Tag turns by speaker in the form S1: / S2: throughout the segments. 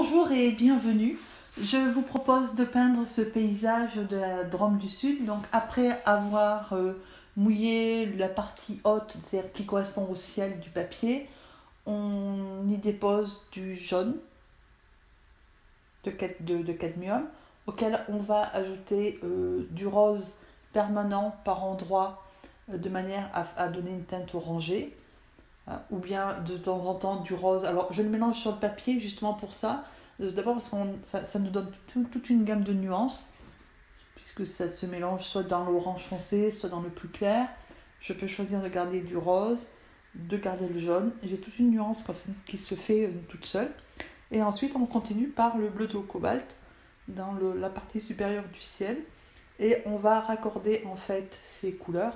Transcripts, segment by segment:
S1: Bonjour et bienvenue. Je vous propose de peindre ce paysage de la Drôme du Sud. Donc après avoir mouillé la partie haute, c'est-à-dire qui correspond au ciel du papier, on y dépose du jaune de cadmium, auquel on va ajouter du rose permanent par endroits de manière à donner une teinte orangée. Ou bien de temps en temps du rose. Alors je le mélange sur le papier justement pour ça. D'abord parce que ça nous donne toute une gamme de nuances, puisque ça se mélange soit dans l'orange foncé, soit dans le plus clair. Je peux choisir de garder du rose, de garder le jaune. J'ai toute une nuance qui se fait toute seule. Et ensuite on continue par le bleu de cobalt dans la partie supérieure du ciel. Et on va raccorder en fait ces couleurs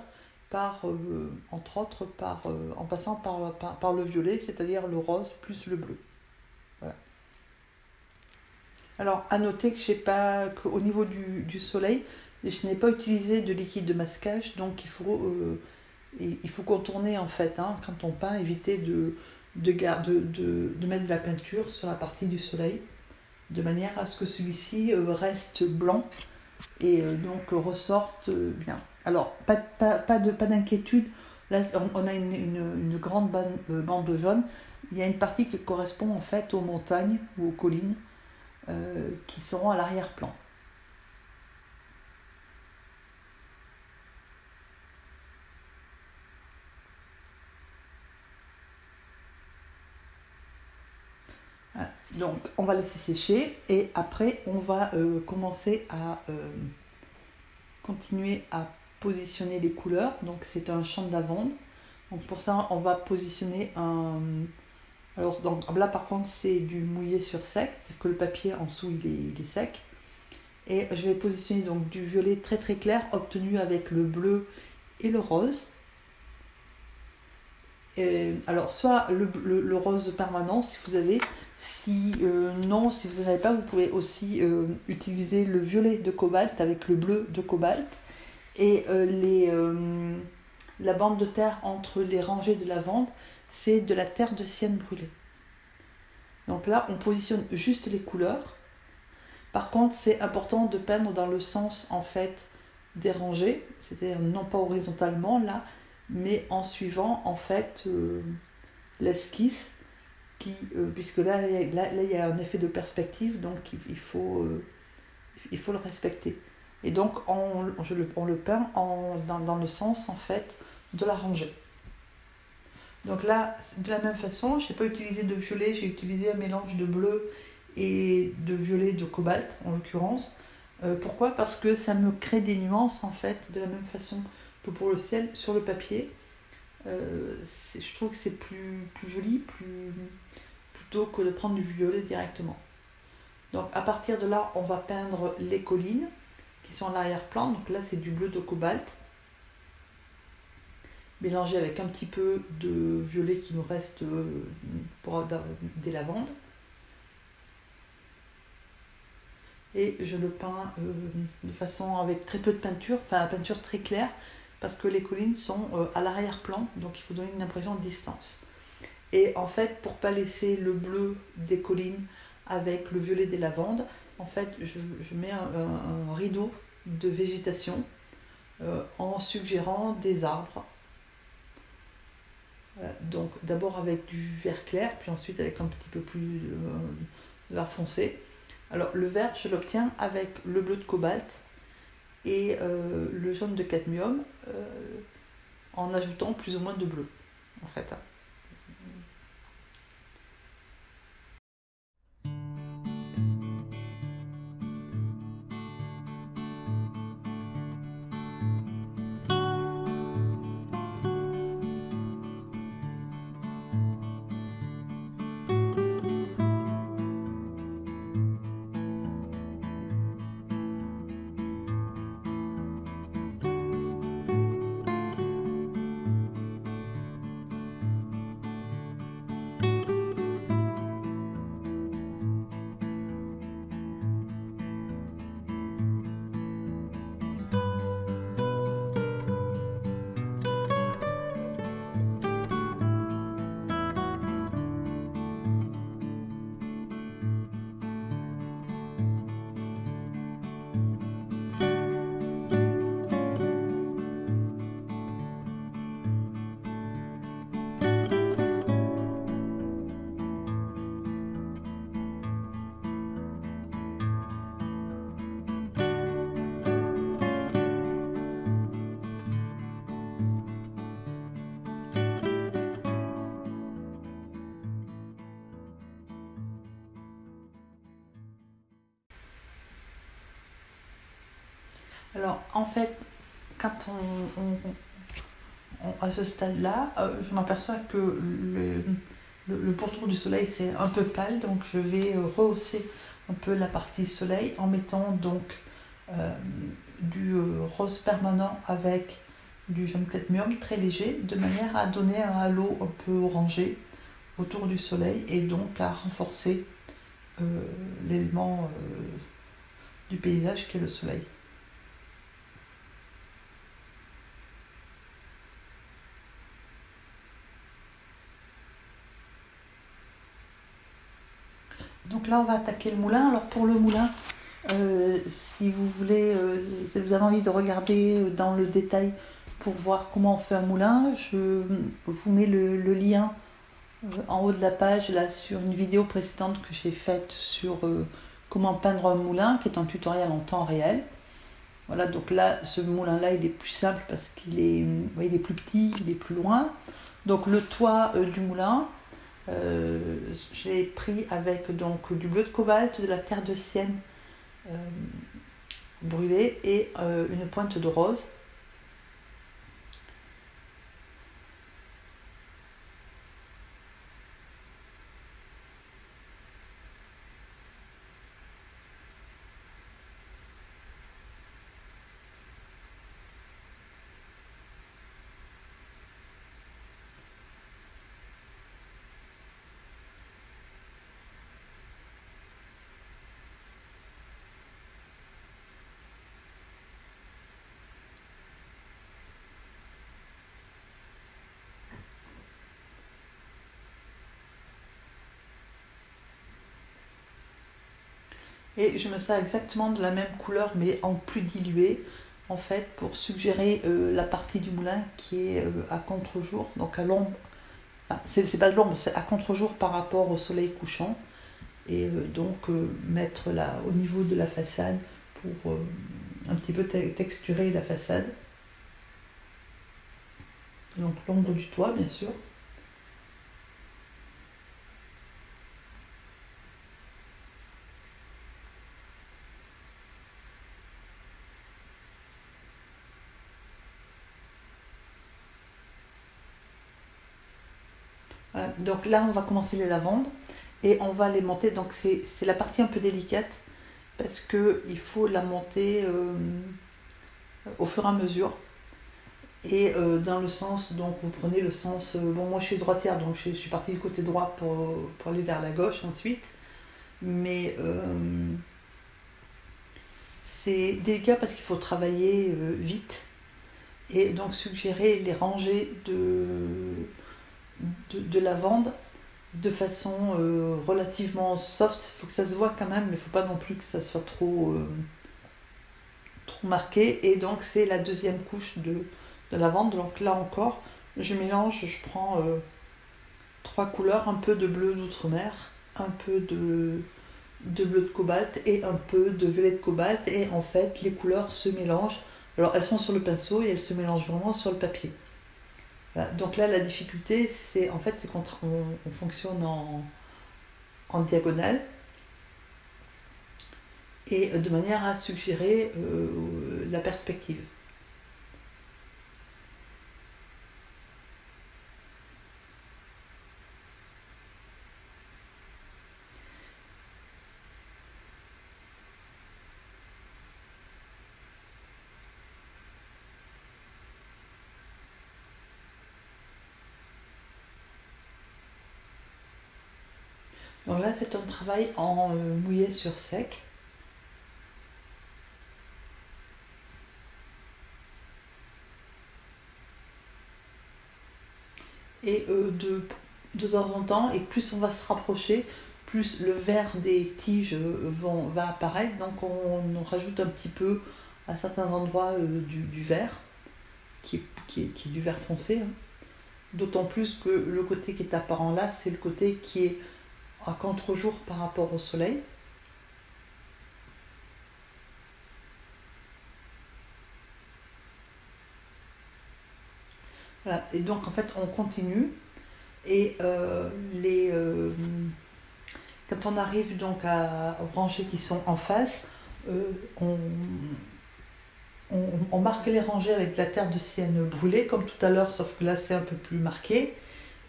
S1: entre autres en passant par le violet, c'est-à-dire le rose plus le bleu. Voilà. Alors à noter qu'au niveau du soleil, je n'ai pas utilisé de liquide de masquage, donc il faut contourner en fait, quand on peint, éviter de mettre de la peinture sur la partie du soleil, de manière à ce que celui-ci reste blanc et donc ressorte bien. Alors, pas d'inquiétude, là on a une grande bande de jaune. Il y a une partie qui correspond en fait aux montagnes ou aux collines qui seront à l'arrière-plan. Voilà. Donc on va laisser sécher et après on va commencer à continuer à positionner les couleurs. Donc c'est un champ de lavande. Donc pour ça on va positionner alors donc, là par contre c'est du mouillé sur sec, c'est-à-dire que le papier en dessous il est sec. Et je vais positionner donc du violet très très clair obtenu avec le bleu et le rose. Et, alors soit le rose permanent si vous avez, si vous n'avez pas, vous pouvez aussi utiliser le violet de cobalt avec le bleu de cobalt. Et la bande de terre entre les rangées de lavande, c'est de la terre de sienne brûlée. Donc là, on positionne juste les couleurs. Par contre, c'est important de peindre dans le sens en fait des rangées, c'est-à-dire non pas horizontalement là, mais en suivant en fait l'esquisse, puisque là il y a un effet de perspective, donc il faut le respecter. Et donc on le peint dans le sens en fait de la rangée. Donc là, de la même façon, je n'ai pas utilisé de violet, j'ai utilisé un mélange de bleu et de violet de cobalt en l'occurrence. Pourquoi ? Parce que ça me crée des nuances en fait, de la même façon que pour le ciel sur le papier. Je trouve que c'est plus joli, plutôt que de prendre du violet directement. Donc à partir de là, on va peindre les collines qui sont à l'arrière-plan. Donc là, c'est du bleu de cobalt, mélangé avec un petit peu de violet qui nous reste pour des lavandes. Et je le peins de façon avec très peu de peinture, enfin la peinture très claire, parce que les collines sont à l'arrière-plan, donc il faut donner une impression de distance. Et en fait, pour ne pas laisser le bleu des collines avec le violet des lavandes, en fait, je mets un rideau de végétation en suggérant des arbres. Donc d'abord avec du vert clair, puis ensuite avec un petit peu plus vert foncé. Alors le vert, je l'obtiens avec le bleu de cobalt et le jaune de cadmium en ajoutant plus ou moins de bleu en fait. Alors en fait, quand à ce stade-là, je m'aperçois que le pourtour du soleil c'est un peu pâle, donc je vais rehausser un peu la partie soleil en mettant donc du rose permanent avec du jaune cadmium très léger, de manière à donner un halo un peu orangé autour du soleil et donc à renforcer l'élément du paysage qu'est le soleil. Donc là, on va attaquer le moulin. Alors pour le moulin, si vous voulez, si vous avez envie de regarder dans le détail pour voir comment on fait un moulin, je vous mets le lien en haut de la page là sur une vidéo précédente que j'ai faite sur comment peindre un moulin, qui est un tutoriel en temps réel. Voilà, donc là, ce moulin-là, il est plus simple parce il est plus petit, il est plus loin. Donc le toit du moulin, j'ai pris avec donc du bleu de cobalt, de la terre de sienne brûlée et une pointe de rose. Et je me sers exactement de la même couleur mais en plus diluée en fait pour suggérer la partie du moulin qui est à contre-jour, donc à l'ombre. Enfin, c'est pas de l'ombre, c'est à contre-jour par rapport au soleil couchant. Et donc mettre là au niveau de la façade pour un petit peu texturer la façade. Donc l'ombre du toit bien sûr. Voilà. Donc là on va commencer les lavandes et on va les monter. Donc c'est la partie un peu délicate parce qu'il faut la monter au fur et à mesure. Et dans le sens, donc vous prenez le sens, bon moi je suis droitière donc je suis partie du côté droit pour aller vers la gauche ensuite, mais c'est délicat parce qu'il faut travailler vite et donc suggérer les rangées de lavande de façon relativement soft. Il faut que ça se voit quand même, mais il ne faut pas non plus que ça soit trop marqué. Et donc c'est la deuxième couche de lavande. Donc là encore, je mélange, je prends 3 couleurs, un peu de bleu d'outre-mer, un peu de bleu de cobalt et un peu de violet de cobalt. Et en fait, les couleurs se mélangent. Alors elles sont sur le pinceau et elles se mélangent vraiment sur le papier. Voilà. Donc là, la difficulté, c'est qu'on fonctionne en diagonale et de manière à suggérer la perspective. Donc là, c'est un travail en mouillé sur sec. Et de temps en temps, et plus on va se rapprocher, plus le vert des tiges va apparaître. Donc on rajoute un petit peu à certains endroits du vert, qui est du vert foncé. Hein. D'autant plus que le côté qui est apparent là, c'est le côté qui est à contre-jour par rapport au soleil. Voilà. Et donc en fait on continue et quand on arrive donc aux rangées qui sont en face, on on marque les rangées avec de la terre de sienne brûlée, comme tout à l'heure, sauf que là c'est un peu plus marqué.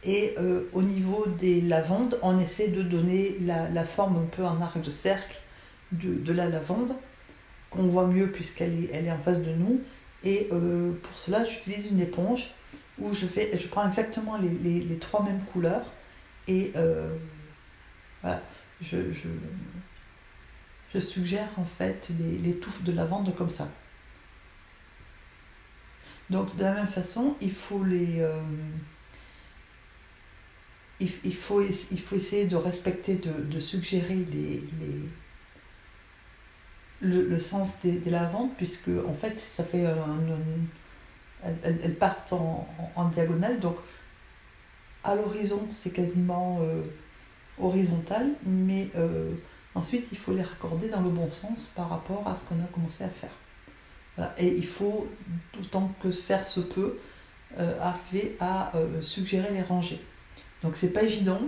S1: Et au niveau des lavandes, on essaie de donner la forme un peu en arc de cercle de la lavande, qu'on voit mieux puisqu'elle est en face de nous. Et pour cela, j'utilise une éponge où je prends exactement les trois mêmes couleurs. Et voilà, je suggère en fait les touffes de lavande comme ça. Donc de la même façon, il faut essayer de respecter, de suggérer le sens des lavandes, puisque en fait ça fait elles partent en diagonale, donc à l'horizon c'est quasiment horizontal, mais ensuite il faut les raccorder dans le bon sens par rapport à ce qu'on a commencé à faire. Voilà. Et il faut, autant que faire se peut, arriver à suggérer les rangées. Donc c'est pas évident,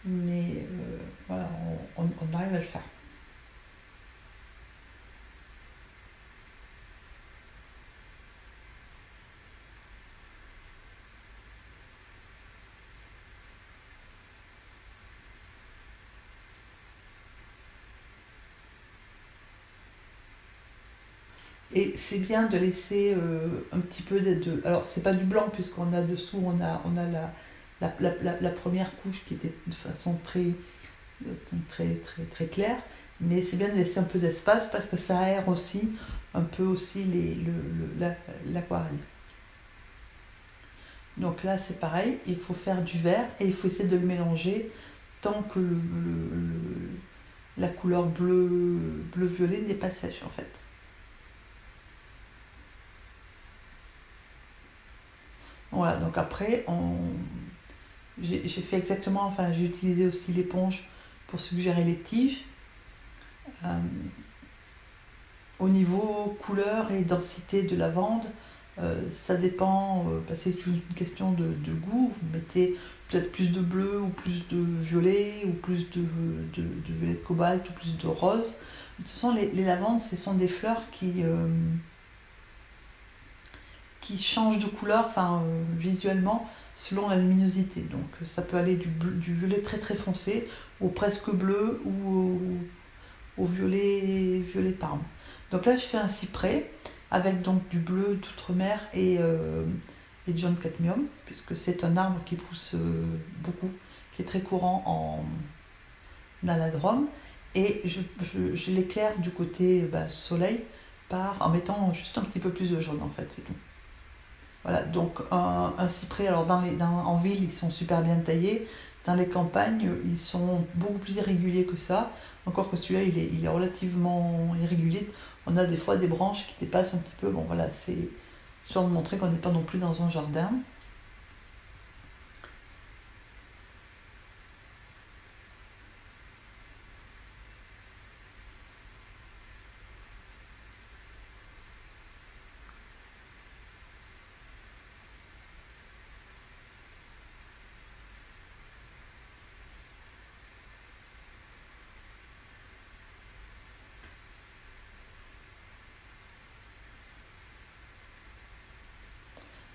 S1: mais voilà, on arrive à le faire. Et c'est bien de laisser un petit peu alors c'est pas du blanc puisqu'on a dessous, on a la première couche qui était de façon très claire, mais c'est bien de laisser un peu d'espace parce que ça aère aussi un peu aussi l'aquarelle. Donc là c'est pareil, il faut faire du vert et il faut essayer de le mélanger tant que la couleur bleu-violet n'est pas sèche en fait. Voilà, donc après, j'ai fait exactement, enfin j'ai utilisé aussi l'éponge pour suggérer les tiges. Au niveau couleur et densité de lavande, ça dépend, c'est une question de goût. Vous mettez peut-être plus de bleu ou plus de violet ou plus de violet de cobalt ou plus de rose. Ce sont les lavandes, ce sont des fleurs qui changent de couleur visuellement selon la luminosité. Donc ça peut aller du violet très très foncé au presque bleu ou au violet parme. Donc là je fais un cyprès avec donc du bleu d'outre-mer et John cadmium, puisque c'est un arbre qui pousse beaucoup, qui est très courant dans la Drôme. Et je l'éclaire du côté soleil en mettant juste un petit peu plus de jaune en fait, c'est tout. Voilà, donc un cyprès, alors en ville, ils sont super bien taillés. Dans les campagnes, ils sont beaucoup plus irréguliers que ça. Encore que celui-là, il est relativement irrégulier. On a des fois des branches qui dépassent un petit peu. Bon, voilà, c'est histoire de montrer qu'on n'est pas non plus dans un jardin.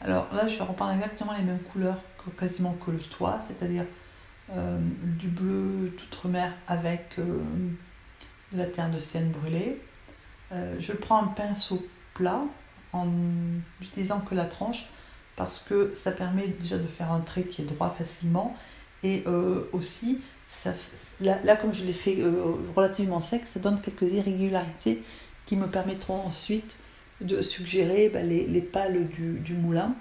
S1: Alors là, je vais reprendre exactement les mêmes couleurs quasiment que le toit, c'est-à-dire du bleu d'outre-mer avec de la terre de sienne brûlée. Je prends un pinceau plat en utilisant que la tranche parce que ça permet déjà de faire un trait qui est droit facilement et aussi là comme je l'ai fait relativement sec, ça donne quelques irrégularités qui me permettront ensuite de suggérer les pales du moulin.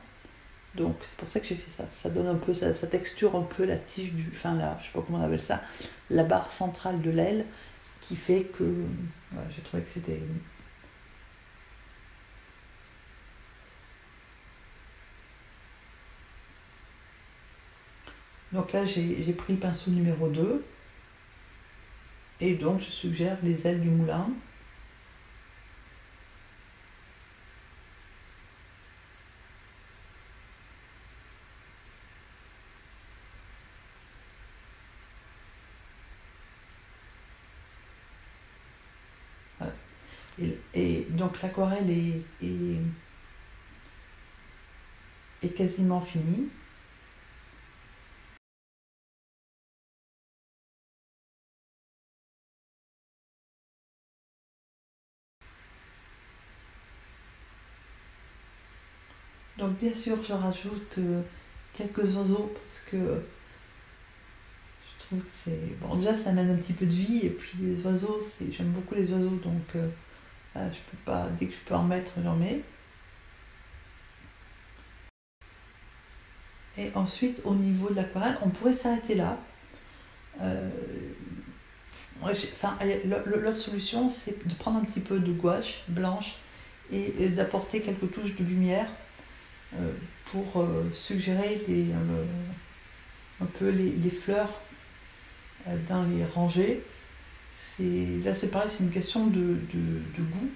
S1: Donc c'est pour ça que j'ai fait ça. Ça donne un peu, ça texture un peu la tige je sais pas comment on appelle ça, la barre centrale de l'aile qui fait que voilà, j'ai trouvé que c'était... Donc là j'ai pris le pinceau numéro 2 et donc je suggère les ailes du moulin. Voilà. Et donc l'aquarelle est quasiment finie. Donc bien sûr, je rajoute quelques oiseaux parce que je trouve que c'est... Bon, déjà, ça amène un petit peu de vie, et puis les oiseaux, j'aime beaucoup les oiseaux, donc je peux pas... Dès que je peux en mettre, j'en mets. Et ensuite, au niveau de l'aquarelle, on pourrait s'arrêter là. L'autre solution, c'est de prendre un petit peu de gouache blanche et d'apporter quelques touches de lumière pour suggérer un peu les fleurs dans les rangées. Là, c'est pareil, c'est une question de goût.